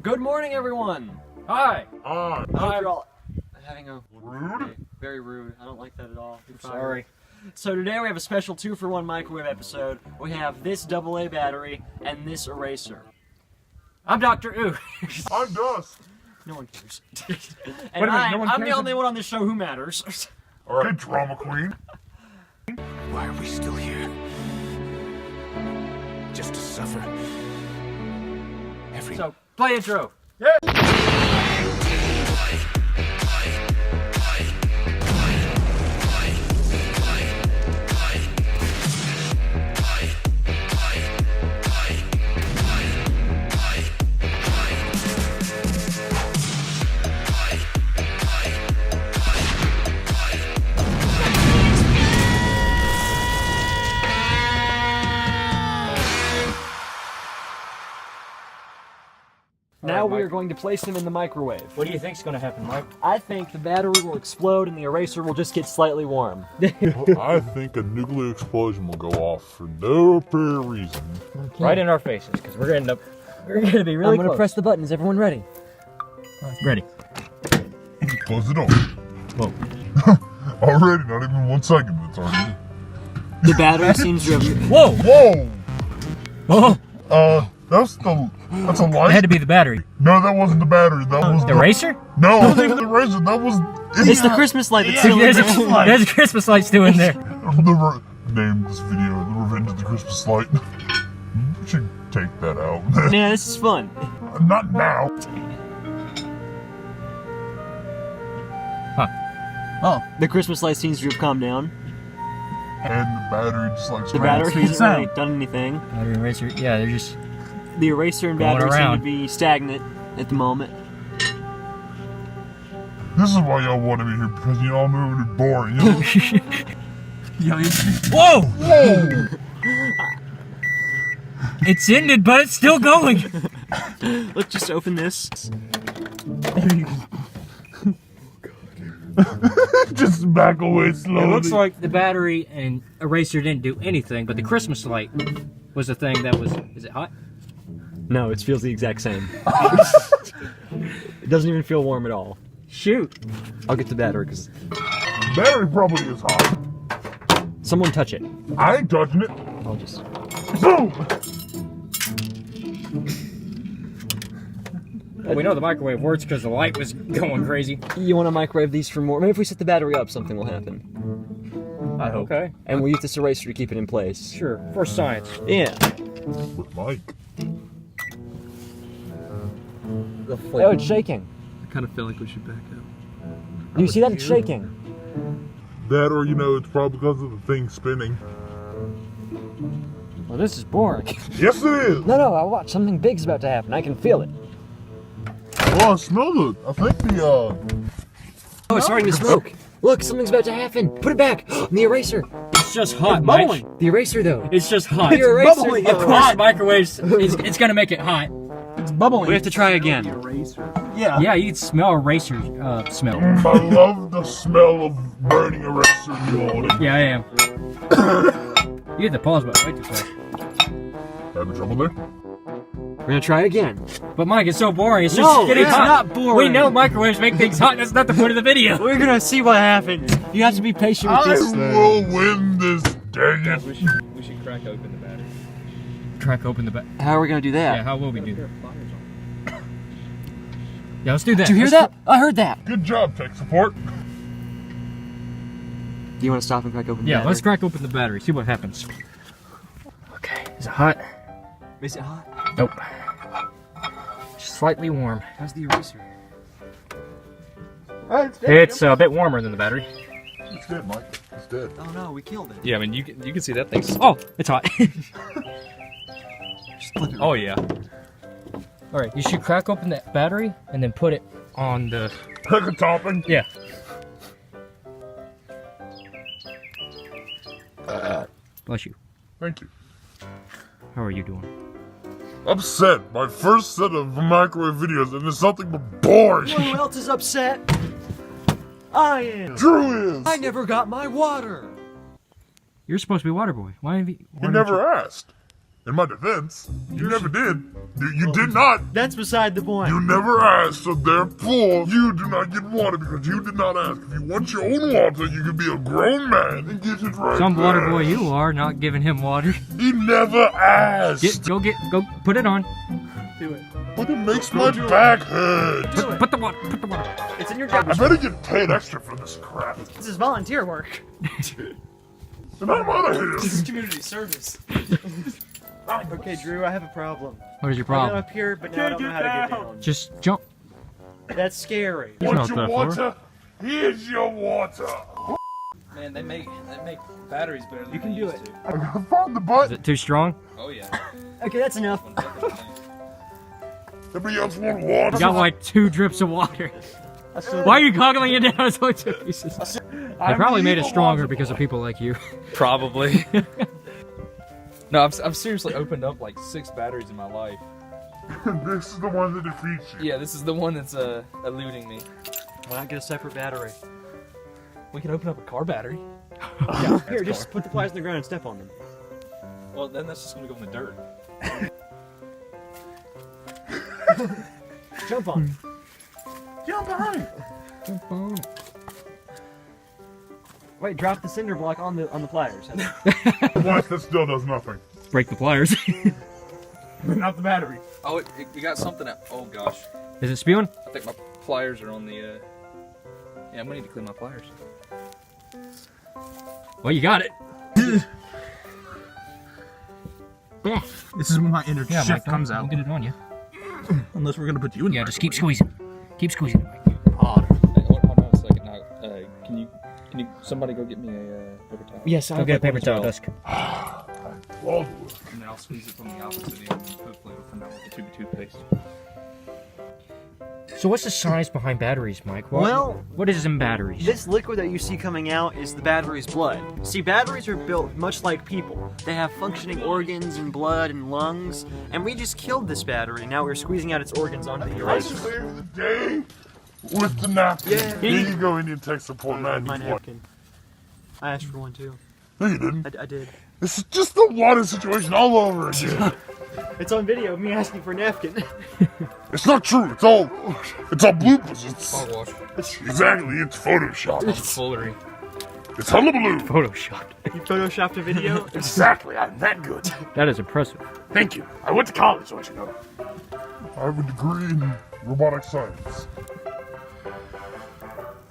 Good morning, everyone. Hi. I hope you're all having a Rude? very rude. I don't like that at all. Sorry. So today we have a special 2-for-1 microwave episode. We have this AA battery and this eraser. I'm Dr. Ooh. I'm Dusk. No one cares. a And minute, no one I'm the cares? only one on this show who matters. Alright, drama queen. Why are we still here? Just to suffer? Every So, play intro. Now we Mike. are going to place them in the microwave. What do you think's gonna happen, Mike? I think the battery will explode and the eraser will just get slightly warm. I think a nuclear explosion will go off for no apparent reason. Right in our faces, because we're gonna be really I'm gonna close. press the button. Is everyone ready? Ready. Close the door. Whoa. Already, not even 1 second. It's already. The battery seems to have... Whoa! Whoa! Oh! That's a It light. had to be the battery. No, that wasn't the battery. That was The eraser? No, it wasn't the eraser. That was. It's the Christmas light that's still in There's there. there's a Christmas light still in there. Name this video "The Revenge of the Christmas Light." We should take that out. Yeah, this is fun. Not now. Oh. The Christmas light seems to have calmed down. And the battery just like The battery sweet hasn't really sound. done anything. Battery eraser. Yeah, they're just. The eraser and Going battery seem around. to be stagnant at the moment. This is why y'all wanted me here because y'all moving is boring. Whoa! Whoa! It's ended, but it's still going. Let's just open this. Just back away It slowly. looks like the battery and eraser didn't do anything, but the Christmas light was the thing that was. Is it hot? No, it feels the exact same. It doesn't even feel warm at all. Shoot. I'll get the battery because battery probably is hot. someone touch it. I ain't touching it. I'll just. Boom! Well, we know the microwave works because the light was going crazy. You want to microwave these for more? Maybe if we set the battery up, something will happen. I hope. Okay. And we'll use this eraser to keep it in place. Sure. For science. Yeah. With Mike. Oh, it's shaking. I kind of feel like we should back up. Do you see that? It's shaking. That or, it's probably because of the thing spinning. Well, this is boring. Yes, it is! No, I watch. Something big's about to happen. I can feel it. Oh, I smell it. I think Oh, it's starting to smoke. Look, something's about to happen. Put it back. The eraser. It's just hot, It's Mike. bubbling. The eraser, though. It's just hot. The eraser. bubbling. Of course, microwaves. It's gonna make it hot. It's bubbling. We have to try again. Yeah. Yeah, you can smell eraser smell. I love the smell of burning eraser in the morning. Yeah, I am. You hit the pause button way too fast. Having trouble there? We're gonna try again. But Mike, it's so boring. It's just No, getting it's hot. not boring. We know microwaves make things hot. That's not the point of the video. We're gonna see what happens. You have to be patient with I this thing. will win this, dang it. We should crack open the battery. Crack open the back. How are we gonna do that? Yeah, how will we do that? Yeah, let's do that. Did you hear that? I heard that. Good job, tech support. Do you want to stop and crack open the Yeah, battery? let's crack open the battery. See what happens. Okay, is it hot? Is it hot? Nope. Slightly warm. How's the eraser? It's a bit warmer than the battery. It's dead, Mike. It's dead. Oh no, we killed it. Yeah, I mean, you can see that thing. Oh, it's hot. Just flip it. Oh, yeah. All right, you should crack open that battery and then put it on the. Pick a topping. Yeah. Bless you. Thank you. How are you doing? Upset. My first set of microwave videos, and it's nothing but boring. Who else is upset? I am. Drew is. I never got my water. You're supposed to be water boy. Why have you? He never asked. In my defense, you never did. You did not. That's beside the point. You never asked, so therefore you do not get water because you did not ask. If you want your own water, you can be a grown man and get it right. Some water there. boy you are, not giving him water. He never asked. Go put it on. Do it. But it makes my back hurt. Put the water. It's in your I job. better get paid extra for this crap. This is volunteer work. And I'm out of here. This is community service. Okay, Drew, I have a problem. What is your I got problem? up here, but now I don't know how to get down. Just jump. That's scary. not Want your that far. water? Here's your water. Man, they make batteries better than You can they do used it. to. I found the Is button. it too strong? Oh yeah. Okay, that's enough. Everybody else want water? You got like 2 drips of water. Why are you goggling it down? It's only 2 pieces. They probably made it stronger because of people like you. Probably. No, I've seriously opened up like 6 batteries in my life. This is the one that defeats you. Yeah, this is the one that's eluding me. Why not get a separate battery? We can open up a car battery. Here, just put the pliers in the ground and step on them. Well, then that's just gonna go in the dirt. Jump on. Jump on it. Jump on it. Wait, drop the cinder block on the pliers. What? That still does nothing. Break the pliers. Not the battery. Oh, it got something out. Oh gosh. Is it spewing? I think my pliers are on the. Yeah, I'm gonna need to clean my pliers. Well, you got it. Yeah. This is when my inner Yeah, chef Mike, comes don't out. get it on you. Unless we're gonna put you in. Yeah, the just keep microwave. squeezing. Keep squeezing. Mike. Hey, hold on a second. Now, can you somebody go get me a paper towel? Yes, Go get a paper towel, Dusk. Well, And then I'll squeeze it from the opposite end, and hopefully it'll come out like a tube of toothpaste. So what's the science behind batteries, Mike? Well, what is in batteries? this liquid that you see coming out is the battery's blood. See, batteries are built much like people. They have functioning organs and blood and lungs, and we just killed this battery. Now we're squeezing out its organs onto the I eraser. just saved the day with the napkin. Yeah. Here you go, Indian tech support man. My napkin. I asked for one too. No, you didn't. I did. This is just the water situation all over again. It's on video of me asking for a napkin. It's not true. It's all bloopers. It's Hogwash. exactly. It's Photoshop. Foolery. It's hullabaloo. Photoshopped. You photoshopped a video? Exactly. I'm that good. That is impressive. Thank you. I went to college, so I should know. I have a degree in robotic science.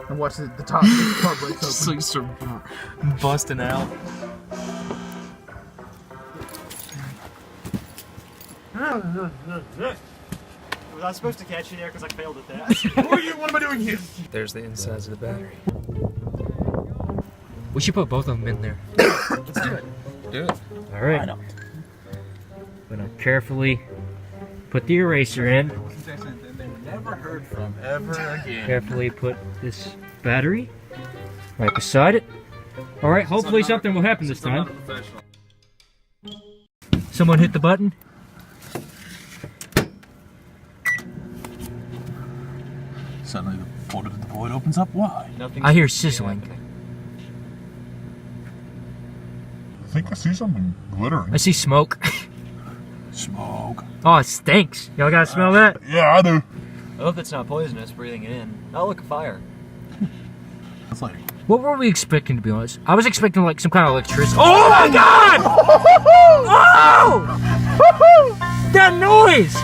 And watch the top of the car breaks open. So you start busting out. Was I supposed to catch you there because I failed at that? What am I doing here? There's the insides of the battery. We should put both of them in there. Let's do it. Do it. All right. I'm gonna carefully put the eraser in. Never heard from ever again. Carefully put this battery right beside it. All right. Hopefully something will happen this time. Someone hit the button. Suddenly the portal to the void opens up wide. I hear sizzling. I think I see something glittering. I see smoke. Smoke. Oh, it stinks. Y'all gotta smell that? Yeah, I do. I hope it's not poisonous breathing it in. Oh, look, a fire. It's like What were we expecting, to be honest? I was expecting like some kind of electricity. Oh my god! Oh! That noise!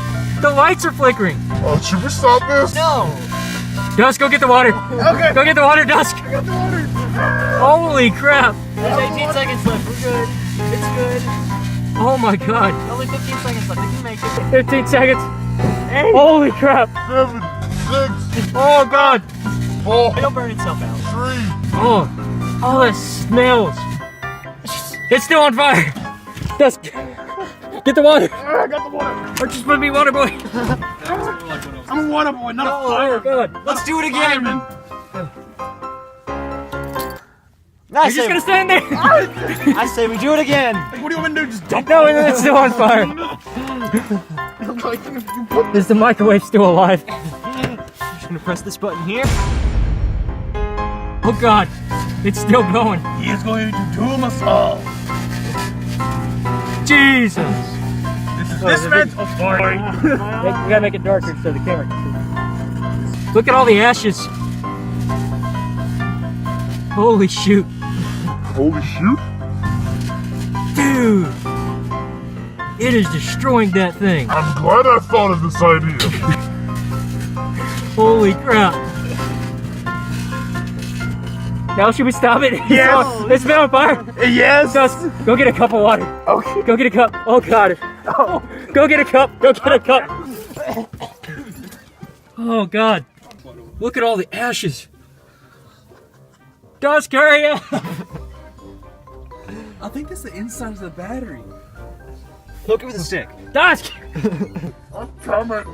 The lights are flickering. Oh, should we stop this? No! Dusk, go get the water. Okay. Go get the water, Dusk. I got the water. Holy crap! There's 18 seconds left. We're good. It's good. Oh my god! Only 15 seconds left. We can make it. 15 seconds. Holy crap! 7, 6, Oh god! 4, It'll burn itself out. 3. Oh, oh, that smells. It's still on fire. Dusk, get the water. I got the water. Or just put me water boy. I'm a water boy, not a Oh fire. god! Let's do it again. Fireman. I You're just gonna stand there. I say we do it again. What do you want me to do? Just dump No, it's still on fire. Is the microwave still alive? Just gonna press this button here. Oh god, it's still going. He is going to doom us all. Jesus. This man's a boy. We gotta make it darker so the camera can see. Look at all the ashes. Holy shoot. Holy shoot! Dude. It is destroying that thing. I'm glad I thought of this idea. Holy crap. Now should we stop it? Yes. It's been on fire. Yes. Dust, go get a cup of water. Okay. Go get a cup. Oh god. Oh. Go get a cup. Go get a cup. Oh god. Look at all the ashes. Dust, hurry up. I think that's the inside of the battery. Poke it with a stick. Dust. I'm coming.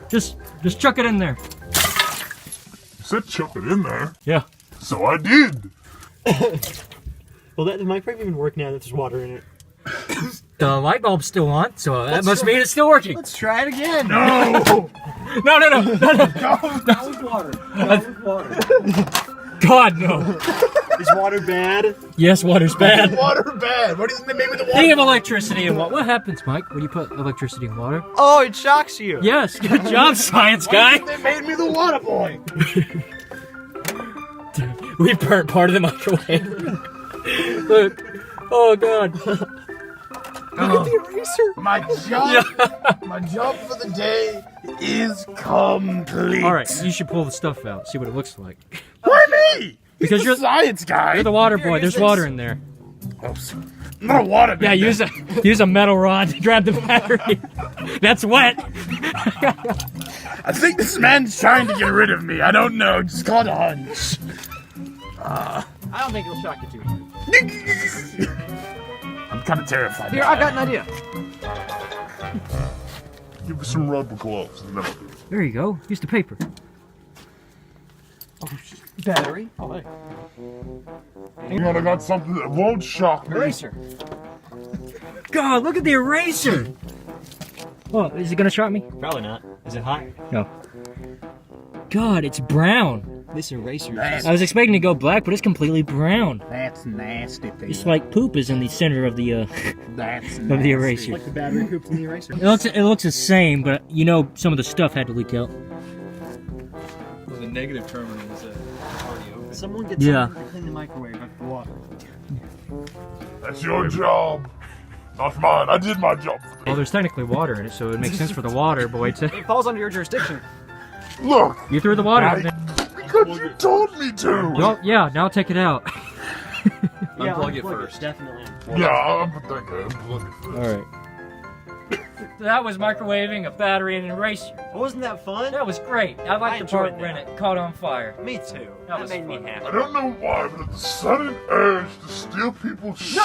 Just chuck it in there. You said chuck it in there. Yeah. So I did. Well, that might probably even work now that there's water in it. The light bulb's still on, so that must mean it's still working. Let's try it again. No. No. That was water. That was water. God, no. Is water bad? Yes, water's bad. Water bad. What do you think they made with the Think of electricity and what happens, Mike, when you put electricity in water? Oh, it shocks you. Yes, good job, science guy. They made me the water boy. We burnt part of the microwave. Look. Oh, God. Look at the eraser. My job for the day is complete. All right, you should pull the stuff out, see what it looks like. Why me? Because He's the science guy. You're the water boy. There's water in there. I'm not a water Yeah, man. use a metal rod to grab the battery. That's wet. I think this man's trying to get rid of me. I don't know. Just caught a hunch. I don't think it'll shock you too much. I'm kind of terrified. Here, I've got an idea. Give me some rubber gloves and then I'll do it. There you go. Use the paper. Battery. Oh, hey. Hang on, I got something that won't shock me. Eraser. God, look at the eraser. Oh, is it gonna shock me? Probably not. Is it hot? No. God, it's brown. This eraser. I was expecting to go black, but it's completely brown. That's nasty. It's like poop is in the center of the That's of the eraser. Like the battery poops in the eraser. It looks the same, but you know some of the stuff had to leak out. Well, the negative terminal was already open. Someone get Yeah. someone to clean the microwave after the water. That's your job. Not mine. I did my job. Well, there's technically water in it, so it makes sense for the water boy to. It falls under your jurisdiction. Look, You threw the water in there. because you told me to. Well, yeah, now take it out. Unplug it first. Definitely. Yeah, I'm thinking. Unplug it first. Alright. That was microwaving a battery and an eraser. Wasn't that fun? That was great. I I liked the part enjoyed when that. it caught on fire. Me too. That was made me fun. happy. I don't know why, but at the sudden urge to steal people's shoes.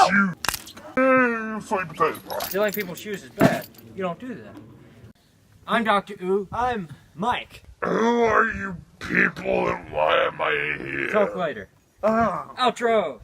Hey, sweet potato pie. Stealing people's shoes is bad. You don't do that. I'm Dr. Ooh. I'm Mike. Who are you people and why am I here? Talk later. Outro.